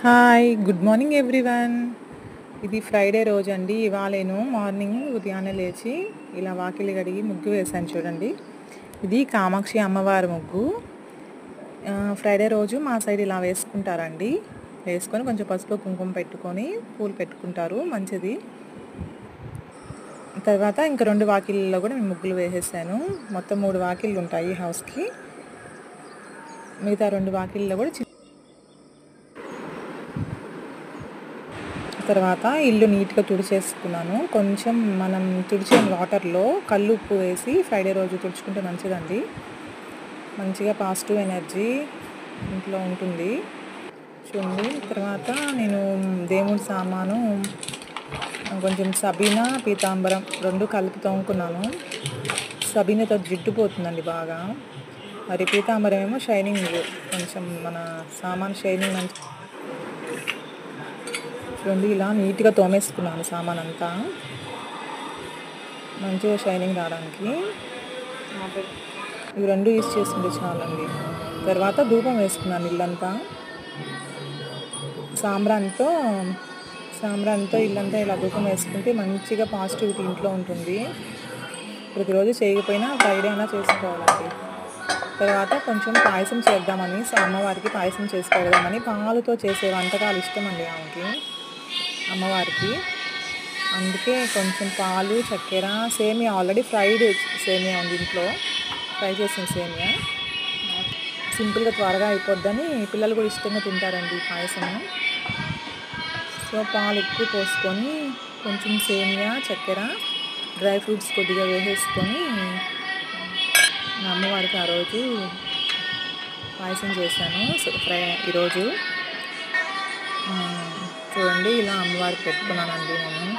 Hi good morning everyone. ఇది Friday రోజు అండి. ఇవాళ నేను మార్నింగ్ ఉదయాన్నే లేచి ఇలా వాకిలి కడిగి ముగ్గు వేశాను చూడండి. ఇది కామాక్షి అమ్మవారి ముగ్గు. ఫ్రైడే రోజు మా సైడ్ ఇలా వేసుకుంటారండి. వేసుకొని కొంచెం పసుపు కుంకుమ పెట్టుకొని పూలు పెట్టుకుంటారు, మంచిది. తర్వాత ఇంకా 2 వాకిళ్ళలో కూడా నేను ముగ్గులు వేసేసాను. మొత్తం 3 వాకిళ్ళు ఉంటాయి హౌస్కి. మిగతా 2 వాకిళ్ళలో కూడా తర్వాత ఇల్లు నీట్గా తుడిచేసుకున్నాను. కొంచెం మనం తుడిచిన వాటర్లో కల్లు ఉప్పు వేసి ఫ్రైడే రోజు తుడుచుకుంటే మంచిదండి. మంచిగా పాజిటివ్ ఎనర్జీ ఇంట్లో ఉంటుంది చూడండి. తర్వాత నేను దేవుడి సామాను కొంచెం సబీనా పీతాంబరం 2 కలిపి తోముకున్నాను. సబీనాతో జిడ్డు పోతుందండి బాగా. మరి పీతాంబరం ఏమో షైనింగ్, కొంచెం మన సామాన్ షైనింగ్ మంచి చూడండి. ఇలా నీట్గా తోమేసుకున్నాను సామాన్ అంతా మంచిగా షైనింగ్ రావడానికి. ఇవి 2 యూజ్ చేసుకుంటే చాలండి. తర్వాత ధూపం వేసుకున్నాను ఇల్లంతా సాంబ్రాన్తో ఇల్లంతా ఇలా ధూపం వేసుకుంటే మంచిగా పాజిటివిటీ ఇంట్లో ఉంటుంది. ప్రతిరోజు చేయకపోయినా ఫ్రైడే అయినా చేసుకోవాలండి. తర్వాత కొంచెం పాయసం చేద్దామని, అమ్మవారికి పాయసం చేసి పెడదామని, పాలుతో చేసే వంటకాలు ఇష్టం అండి ఆమెకి, అమ్మవారికి. అందుకే కొంచెం పాలు, చక్కెర, సేమియా, ఆల్రెడీ ఫ్రైడ్ సేమియా ఉంది ఇంట్లో, ఫ్రై చేసిన సేమియా. సింపుల్గా త్వరగా అయిపోద్దని పిల్లలు కూడా ఇష్టంగా తింటారండి పాయసము. సో పాలు ఎక్కువ పోసుకొని కొంచెం సేమియా, చక్కెర, డ్రై ఫ్రూట్స్ కొద్దిగా వేసేసుకొని అమ్మవారికి ఆ రోజు పాయసం చేశాను. ఈరోజు చూడండి ఇలా అమ్మవారికి పెట్టుకున్నానండి నేను.